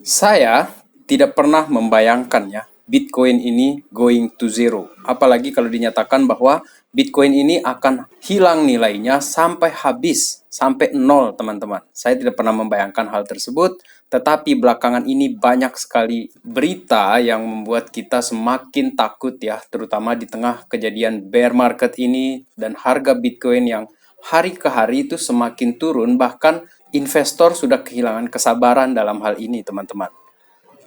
Saya tidak pernah membayangkan ya Bitcoin ini going to zero. Apalagi kalau dinyatakan bahwa Bitcoin ini akan hilang nilainya sampai habis, sampai nol teman-teman. Saya tidak pernah membayangkan hal tersebut, tetapi belakangan ini banyak sekali berita yang membuat kita semakin takut ya, terutama di tengah kejadian bear market ini dan harga Bitcoin yang hari ke hari itu semakin turun, bahkan investor sudah kehilangan kesabaran dalam hal ini, teman-teman.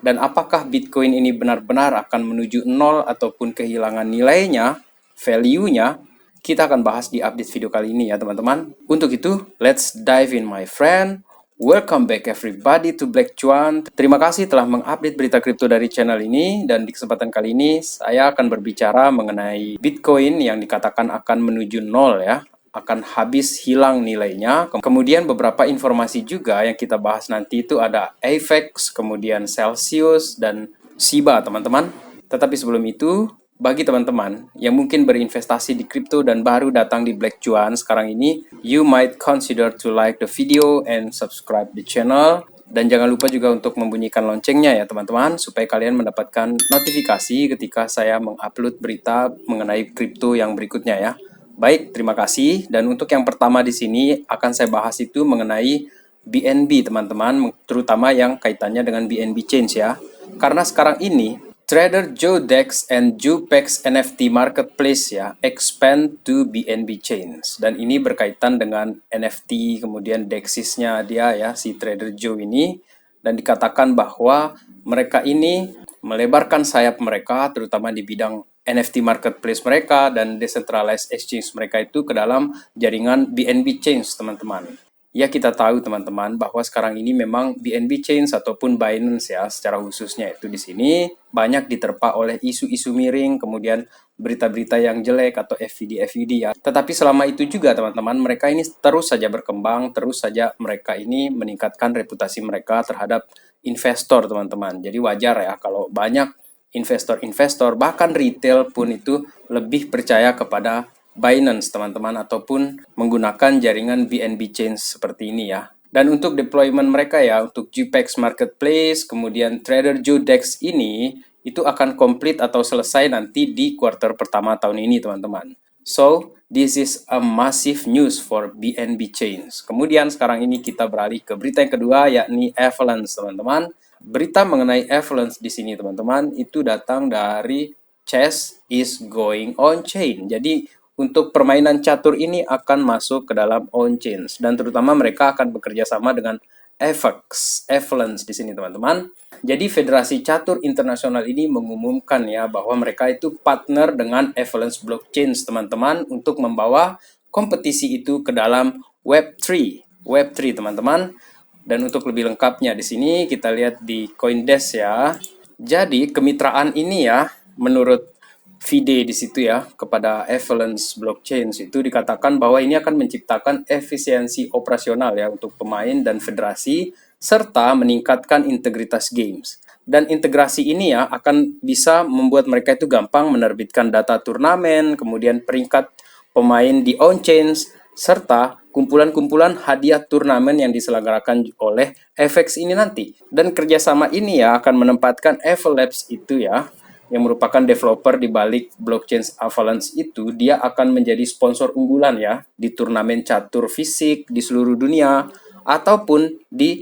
Dan apakah Bitcoin ini benar-benar akan menuju nol ataupun kehilangan nilainya, value-nya? Kita akan bahas di update video kali ini ya, teman-teman. Untuk itu, let's dive in my friend. Welcome back everybody to Black Cuan. Terima kasih telah mengupdate berita kripto dari channel ini, dan di kesempatan kali ini saya akan berbicara mengenai Bitcoin yang dikatakan akan menuju nol ya, akan habis hilang nilainya. Kemudian beberapa informasi juga yang kita bahas nanti itu ada AVAX, kemudian Celsius, dan SIBA teman-teman. Tetapi sebelum itu, bagi teman-teman yang mungkin berinvestasi di kripto dan baru datang di Black Cuan sekarang ini, you might consider to like the video and subscribe the channel. Dan jangan lupa juga untuk membunyikan loncengnya ya teman-teman, supaya kalian mendapatkan notifikasi ketika saya mengupload berita mengenai kripto yang berikutnya ya. Baik, terima kasih. Dan untuk yang pertama di sini akan saya bahas itu mengenai BNB teman-teman, terutama yang kaitannya dengan BNB Change ya. Karena sekarang ini Trader Joe Dex and JuPex NFT Marketplace ya expand to BNB Chains, dan ini berkaitan dengan NFT kemudian Dexisnya dia ya, si Trader Joe ini, dan dikatakan bahwa mereka ini melebarkan sayap mereka terutama di bidang NFT marketplace mereka dan decentralized exchange mereka itu ke dalam jaringan BNB Chains teman-teman. Ya, kita tahu teman-teman bahwa sekarang ini memang BNB Chains ataupun Binance ya secara khususnya itu di sini banyak diterpa oleh isu-isu miring, kemudian berita-berita yang jelek atau FVD ya. Tetapi selama itu juga teman-teman, mereka ini terus saja berkembang, terus saja mereka ini meningkatkan reputasi mereka terhadap investor teman-teman. Jadi wajar ya kalau banyak investor-investor bahkan retail pun itu lebih percaya kepada Binance teman-teman ataupun menggunakan jaringan BNB Chain seperti ini ya. Dan untuk deployment mereka ya, untuk JPEX Marketplace, kemudian Trader Joe Dex ini, itu akan komplit atau selesai nanti di kuartal pertama tahun ini teman-teman. So, this is a massive news for BNB Chains. Kemudian sekarang ini kita beralih ke berita yang kedua, yakni Avalanche teman-teman. Berita mengenai Avalanche di sini teman-teman, itu datang dari Chess is going on chain. Jadi untuk permainan catur ini akan masuk ke dalam on-chains, dan terutama mereka akan bekerja sama dengan AVAX, Avalanche di sini teman-teman. Jadi Federasi Catur Internasional ini mengumumkan ya bahwa mereka itu partner dengan Avalanche Blockchains teman-teman untuk membawa kompetisi itu ke dalam Web3 teman-teman. Dan untuk lebih lengkapnya di sini kita lihat di CoinDesk ya. Jadi kemitraan ini ya menurut VD di situ ya kepada Avalanche Blockchain itu dikatakan bahwa ini akan menciptakan efisiensi operasional ya untuk pemain dan federasi serta meningkatkan integritas games. Dan integrasi ini ya akan bisa membuat mereka itu gampang menerbitkan data turnamen, kemudian peringkat pemain di on-chains, serta kumpulan-kumpulan hadiah turnamen yang diselenggarakan oleh FX ini nanti. Dan kerjasama ini ya akan menempatkan Avalabs itu ya, yang merupakan developer di balik blockchain Avalanche itu, dia akan menjadi sponsor unggulan ya di turnamen catur fisik di seluruh dunia ataupun di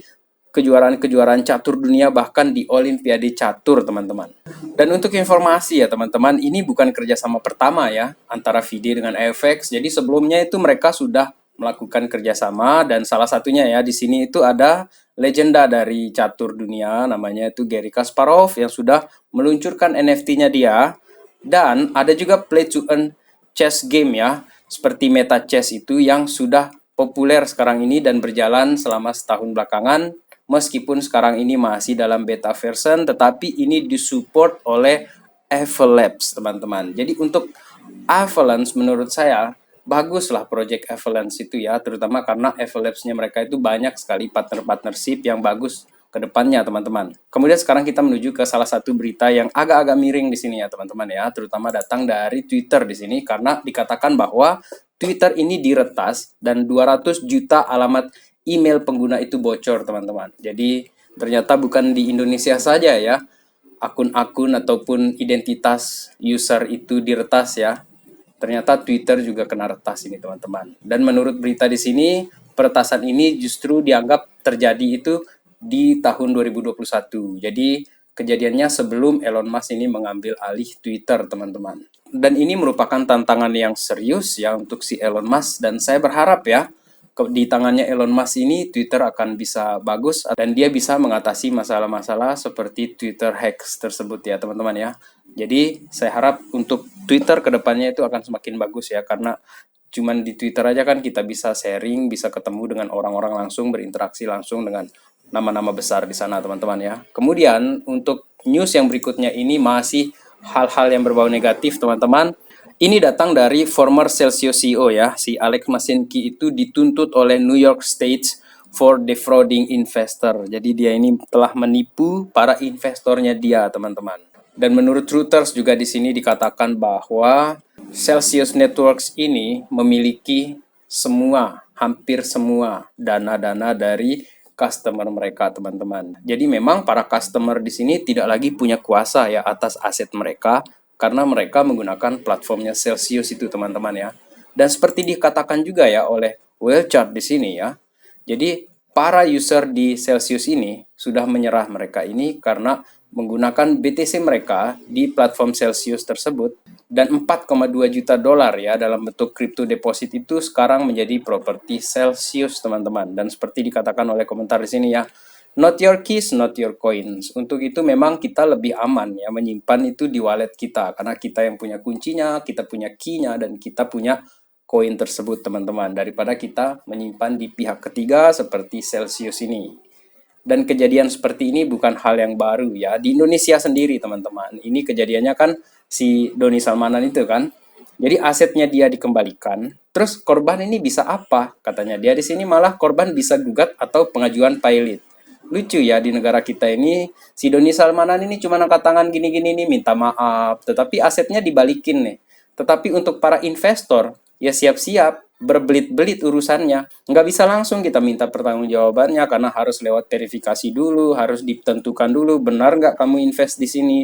kejuaraan-kejuaraan catur dunia, bahkan di Olimpiade catur teman-teman. Dan untuk informasi ya teman-teman, ini bukan kerjasama pertama ya antara VD dengan FX. Jadi sebelumnya itu mereka sudah melakukan kerjasama, dan salah satunya ya di sini itu ada legenda dari catur dunia namanya itu Garry Kasparov yang sudah meluncurkan NFT-nya dia, dan ada juga play to earn chess game ya seperti Meta Chess itu yang sudah populer sekarang ini dan berjalan selama setahun belakangan, meskipun sekarang ini masih dalam beta version, tetapi ini disupport oleh Avalabs teman-teman. Jadi untuk Avalanche menurut saya baguslah project Avalanche itu ya, terutama karena Avalabs-nya mereka itu banyak sekali partnership yang bagus ke depannya teman-teman. Kemudian sekarang kita menuju ke salah satu berita yang agak-agak miring di sini ya teman-teman ya, terutama datang dari Twitter di sini karena dikatakan bahwa Twitter ini diretas dan 200 juta alamat email pengguna itu bocor teman-teman. Jadi Ternyata bukan di Indonesia saja ya, akun-akun ataupun identitas user itu diretas ya. Ternyata Twitter juga kena retas ini teman-teman. Dan menurut berita di sini, peretasan ini justru dianggap terjadi itu di tahun 2021. Jadi kejadiannya sebelum Elon Musk ini mengambil alih Twitter teman-teman. Dan ini merupakan tantangan yang serius ya untuk si Elon Musk, dan saya berharap ya di tangannya Elon Musk ini Twitter akan bisa bagus dan dia bisa mengatasi masalah-masalah seperti Twitter hacks tersebut ya teman-teman ya. Jadi saya harap untuk Twitter kedepannya itu akan semakin bagus ya, karena cuman di Twitter aja kan kita bisa sharing, bisa ketemu dengan orang-orang langsung, berinteraksi langsung dengan nama-nama besar di sana teman-teman ya. Kemudian untuk news yang berikutnya ini masih hal-hal yang berbau negatif teman-teman. Ini datang dari former Celsius CEO ya, si Alex Mashinsky itu dituntut oleh New York State for defrauding investor. Jadi dia ini telah menipu para investornya dia, teman-teman. Dan menurut Reuters juga di sini dikatakan bahwa Celsius Networks ini memiliki hampir semua dana-dana dari customer mereka, teman-teman. Jadi memang para customer di sini tidak lagi punya kuasa ya atas aset mereka, karena mereka menggunakan platformnya Celsius itu teman-teman ya. Dan seperti dikatakan juga ya oleh Wellchart di sini ya. Jadi para user di Celsius ini sudah menyerah mereka ini karena menggunakan BTC mereka di platform Celsius tersebut, dan 4,2 juta dolar ya dalam bentuk crypto deposit itu sekarang menjadi properti Celsius teman-teman. Dan seperti dikatakan oleh komentar di sini ya, not your keys, not your coins. Untuk itu memang kita lebih aman ya menyimpan itu di wallet kita, karena kita yang punya kuncinya, kita punya key-nya, dan kita punya koin tersebut teman-teman, daripada kita menyimpan di pihak ketiga seperti Celsius ini. Dan kejadian seperti ini bukan hal yang baru ya di Indonesia sendiri teman-teman. Ini kejadiannya kan si Doni Salmanan itu kan. Jadi asetnya dia dikembalikan. Terus korban ini bisa apa? Katanya dia di sini malah korban bisa gugat atau pengajuan pilot. Lucu ya di negara kita ini, si Doni Salmanan ini cuma angkat tangan gini-gini nih minta maaf, tetapi asetnya dibalikin nih. Tetapi untuk para investor, ya siap-siap berbelit-belit urusannya. Nggak bisa langsung kita minta pertanggungjawabannya karena harus lewat verifikasi dulu, harus ditentukan dulu benar nggak kamu invest di sini.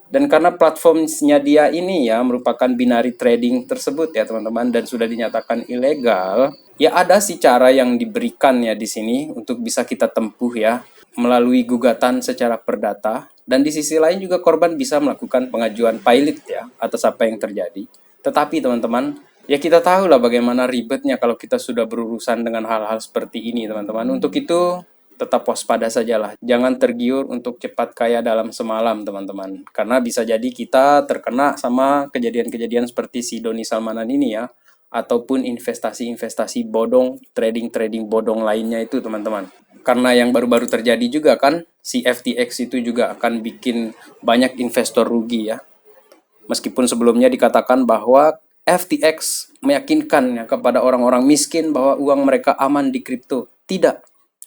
Dan karena platformnya dia ini ya merupakan binary trading tersebut ya teman-teman, dan sudah dinyatakan ilegal, ya ada sih cara yang diberikan ya di sini untuk bisa kita tempuh ya melalui gugatan secara perdata, dan di sisi lain juga korban bisa melakukan pengajuan pilot ya atas apa yang terjadi. Tetapi teman-teman, ya kita tahu lah bagaimana ribetnya kalau kita sudah berurusan dengan hal-hal seperti ini teman-teman. Untuk itu tetap waspada sajalah. Jangan tergiur untuk cepat kaya dalam semalam teman-teman. Karena bisa jadi kita terkena sama kejadian-kejadian seperti si Doni Salmanan ini ya. Ataupun investasi-investasi bodong, trading-trading bodong lainnya itu teman-teman. Karena yang baru-baru terjadi juga kan, si FTX itu juga akan bikin banyak investor rugi ya. Meskipun sebelumnya dikatakan bahwa FTX meyakinkan ya kepada orang-orang miskin bahwa uang mereka aman di kripto.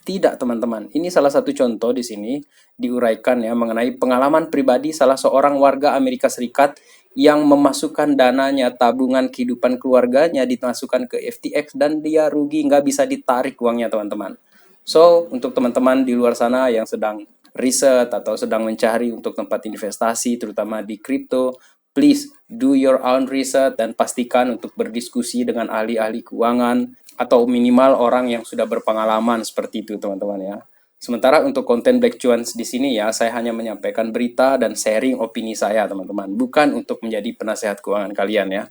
Tidak teman-teman. Ini salah satu contoh di sini diuraikan ya mengenai pengalaman pribadi salah seorang warga Amerika Serikat yang memasukkan dananya, tabungan kehidupan keluarganya dimasukkan ke FTX dan dia rugi, nggak bisa ditarik uangnya teman-teman. So, untuk teman-teman di luar sana yang sedang riset atau sedang mencari untuk tempat investasi terutama di kripto, please do your own research dan pastikan untuk berdiskusi dengan ahli-ahli keuangan atau minimal orang yang sudah berpengalaman seperti itu teman-teman ya. Sementara untuk konten Black Cuans di sini ya, saya hanya menyampaikan berita dan sharing opini saya teman-teman, bukan untuk menjadi penasehat keuangan kalian ya.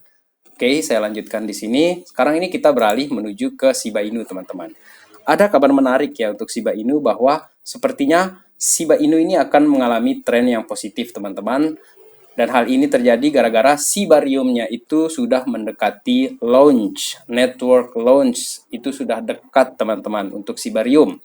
Oke, saya lanjutkan di sini. Sekarang ini kita beralih menuju ke Shiba Inu teman-teman. Ada kabar menarik ya untuk Shiba Inu bahwa sepertinya Shiba Inu ini akan mengalami tren yang positif teman-teman. Dan hal ini terjadi gara-gara Shibarium-nya itu sudah mendekati launch, network launch itu sudah dekat teman-teman untuk Shibarium.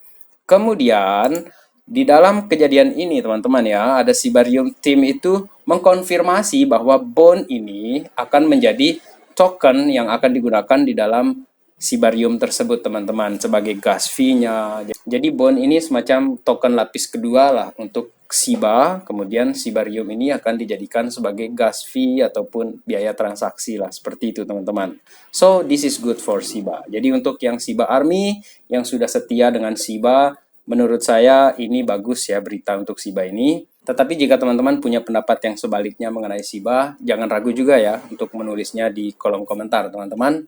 Kemudian di dalam kejadian ini teman-teman ya, ada Shibarium team itu mengkonfirmasi bahwa bond ini akan menjadi token yang akan digunakan di dalam Shibarium tersebut teman-teman sebagai gas fee-nya. Jadi bond ini semacam token lapis kedua lah untuk Shiba, kemudian Shibarium ini akan dijadikan sebagai gas fee ataupun biaya transaksi lah, seperti itu teman-teman. So, this is good for Shiba. Jadi untuk yang Shiba Army, yang sudah setia dengan Shiba, Menurut saya ini bagus ya berita untuk Shiba ini. Tetapi jika teman-teman punya pendapat yang sebaliknya mengenai Shiba, jangan ragu juga ya untuk menulisnya di kolom komentar teman-teman.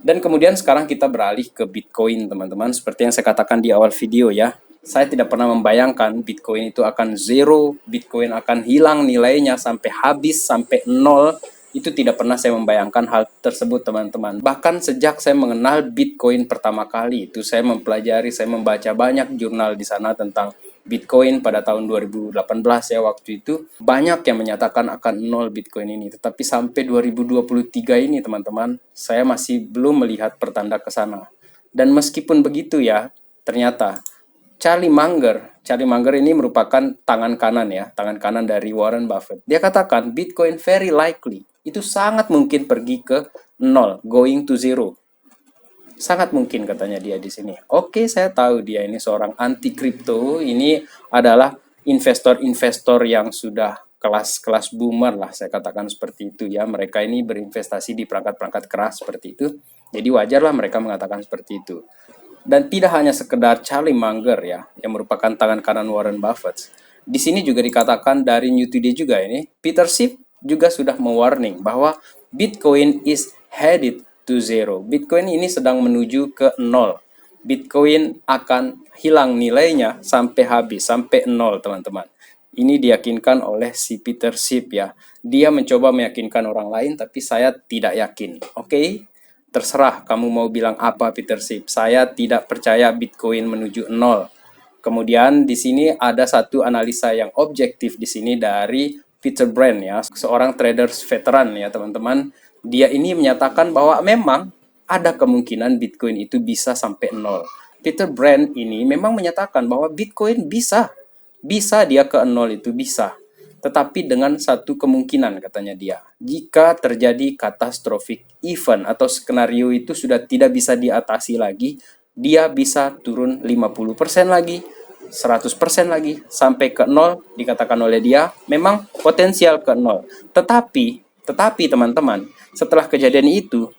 Dan kemudian sekarang kita beralih ke Bitcoin teman-teman. Seperti yang saya katakan di awal video ya. Saya tidak pernah membayangkan Bitcoin itu akan zero, Bitcoin akan hilang nilainya sampai habis, sampai nol. Itu tidak pernah saya membayangkan hal tersebut teman-teman. Bahkan sejak saya mengenal Bitcoin pertama kali, itu saya mempelajari, saya membaca banyak jurnal di sana tentang Bitcoin pada tahun 2018 ya waktu itu. Banyak yang menyatakan akan nol Bitcoin ini. Tetapi sampai 2023 ini teman-teman, saya masih belum melihat pertanda ke sana. Dan meskipun begitu ya, ternyata Charlie Munger ini merupakan tangan kanan ya, tangan kanan dari Warren Buffett. Dia katakan Bitcoin very likely, itu sangat mungkin pergi ke nol, going to zero. Sangat mungkin katanya dia di sini. Oke, saya tahu dia ini seorang anti kripto, ini adalah investor-investor yang sudah kelas-kelas boomer lah, saya katakan seperti itu ya. Mereka ini berinvestasi di perangkat-perangkat keras seperti itu. Jadi wajarlah mereka mengatakan seperti itu. Dan tidak hanya sekedar Charlie Munger ya, yang merupakan tangan kanan Warren Buffett. Di sini juga dikatakan dari New Today juga ini, Peter Schiff juga sudah mewarning bahwa Bitcoin is headed to zero. Bitcoin ini sedang menuju ke nol. Bitcoin akan hilang nilainya sampai habis, sampai nol teman-teman. Ini diyakinkan oleh si Peter Schiff ya. Dia mencoba meyakinkan orang lain, tapi saya tidak yakin. Oke? Terserah kamu mau bilang apa Peter Schiff. Saya tidak percaya Bitcoin menuju nol. Kemudian di sini ada satu analisa yang objektif di sini dari Peter Brand ya, seorang traders veteran ya teman-teman. Dia ini menyatakan bahwa memang ada kemungkinan Bitcoin itu bisa sampai nol. Peter Brand ini memang menyatakan bahwa Bitcoin bisa dia ke nol itu bisa. Tetapi dengan satu kemungkinan katanya dia. Jika terjadi catastrophic event atau skenario itu sudah tidak bisa diatasi lagi, dia bisa turun 50% lagi, 100% lagi, sampai ke nol dikatakan oleh dia, memang potensial ke nol. Tetapi teman-teman, setelah kejadian itu,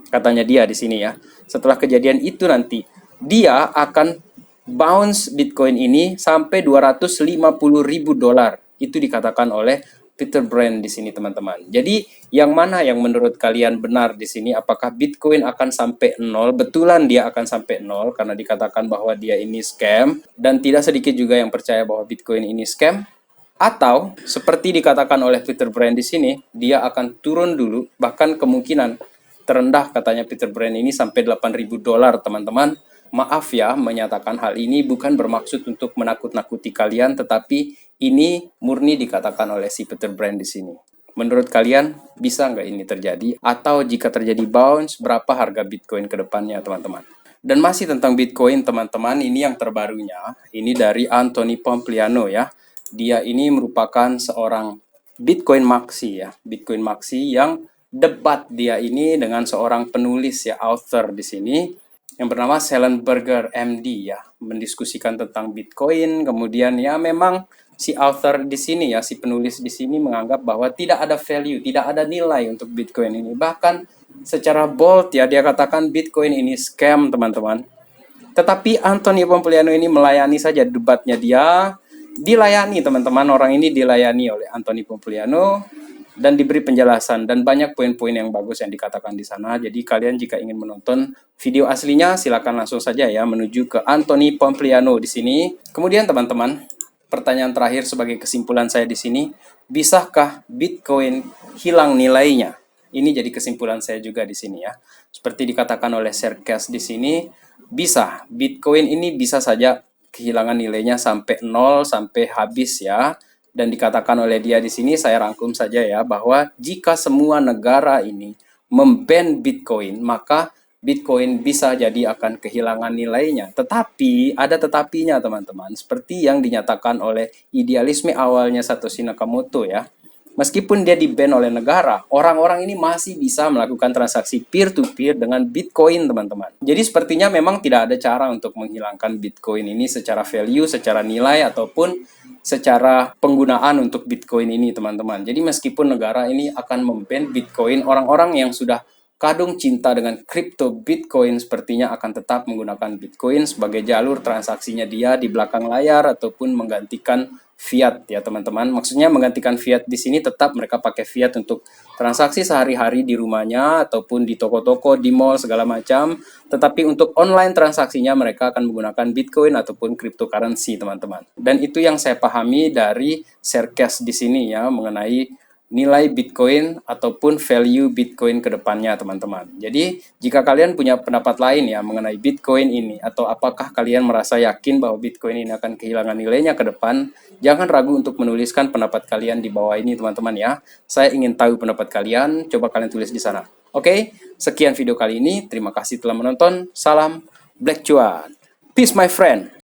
katanya dia di sini ya, setelah kejadian itu nanti, dia akan bounce Bitcoin ini sampai 250.000 dolar. Itu dikatakan oleh Peter Brand di sini teman-teman. Jadi yang mana yang menurut kalian benar di sini? Apakah Bitcoin akan sampai nol? Betulan dia akan sampai nol karena dikatakan bahwa dia ini scam, dan tidak sedikit juga yang percaya bahwa Bitcoin ini scam. Atau seperti dikatakan oleh Peter Brand di sini, dia akan turun dulu, bahkan kemungkinan terendah katanya Peter Brand ini sampai 8.000 dolar teman-teman. Maaf ya menyatakan hal ini bukan bermaksud untuk menakut-nakuti kalian, tetapi ini murni dikatakan oleh si Peter Brand di sini. Menurut kalian bisa nggak ini terjadi? Atau jika terjadi bounce, berapa harga Bitcoin ke depannya teman-teman? Dan masih tentang Bitcoin teman-teman, ini yang terbarunya, ini dari Anthony Pompliano ya. Dia ini merupakan seorang Bitcoin Maxi ya, Bitcoin Maxi yang debat dia ini dengan seorang penulis ya, author di sini yang bernama Schellenberger MD ya, mendiskusikan tentang Bitcoin. Kemudian ya memang si author di sini ya, si penulis di sini menganggap bahwa tidak ada value, tidak ada nilai untuk Bitcoin ini. Bahkan secara bold ya dia katakan Bitcoin ini scam teman-teman. Tetapi Anthony Pompliano ini melayani saja debatnya dia, dilayani teman-teman, orang ini dilayani oleh Anthony Pompliano dan diberi penjelasan dan banyak poin-poin yang bagus yang dikatakan di sana. Jadi kalian jika ingin menonton video aslinya silakan langsung saja ya menuju ke Anthony Pompliano di sini. Kemudian teman-teman, pertanyaan terakhir sebagai kesimpulan saya di sini, bisakah Bitcoin hilang nilainya? Ini jadi kesimpulan saya juga di sini ya. Seperti dikatakan oleh Serkas di sini, bisa. Bitcoin ini bisa saja kehilangan nilainya sampai nol, sampai habis ya. Dan dikatakan oleh dia di sini, saya rangkum saja ya, bahwa jika semua negara ini memban Bitcoin, maka Bitcoin bisa jadi akan kehilangan nilainya. Tetapi, ada tetapinya teman-teman, seperti yang dinyatakan oleh idealisme awalnya Satoshi Nakamoto ya. Meskipun dia di-ban oleh negara, orang-orang ini masih bisa melakukan transaksi peer-to-peer dengan Bitcoin, teman-teman. Jadi sepertinya memang tidak ada cara untuk menghilangkan Bitcoin ini secara value, secara nilai, ataupun secara penggunaan untuk Bitcoin ini, teman-teman. Jadi meskipun negara ini akan memban Bitcoin, orang-orang yang sudah kadung cinta dengan kripto Bitcoin sepertinya akan tetap menggunakan Bitcoin sebagai jalur transaksinya dia di belakang layar ataupun menggantikan fiat ya teman-teman. Maksudnya menggantikan fiat di sini tetap mereka pakai fiat untuk transaksi sehari-hari di rumahnya ataupun di toko-toko, di mall segala macam. Tetapi untuk online transaksinya mereka akan menggunakan Bitcoin ataupun cryptocurrency teman-teman. Dan itu yang saya pahami dari sharecast di sini ya mengenai nilai Bitcoin ataupun value Bitcoin ke depannya teman-teman. Jadi jika kalian punya pendapat lain ya mengenai Bitcoin ini atau apakah kalian merasa yakin bahwa Bitcoin ini akan kehilangan nilainya ke depan, jangan ragu untuk menuliskan pendapat kalian di bawah ini teman-teman ya. Saya ingin tahu pendapat kalian, coba kalian tulis di sana. Oke, sekian video kali ini. Terima kasih telah menonton. Salam Black Cuan. Peace my friend.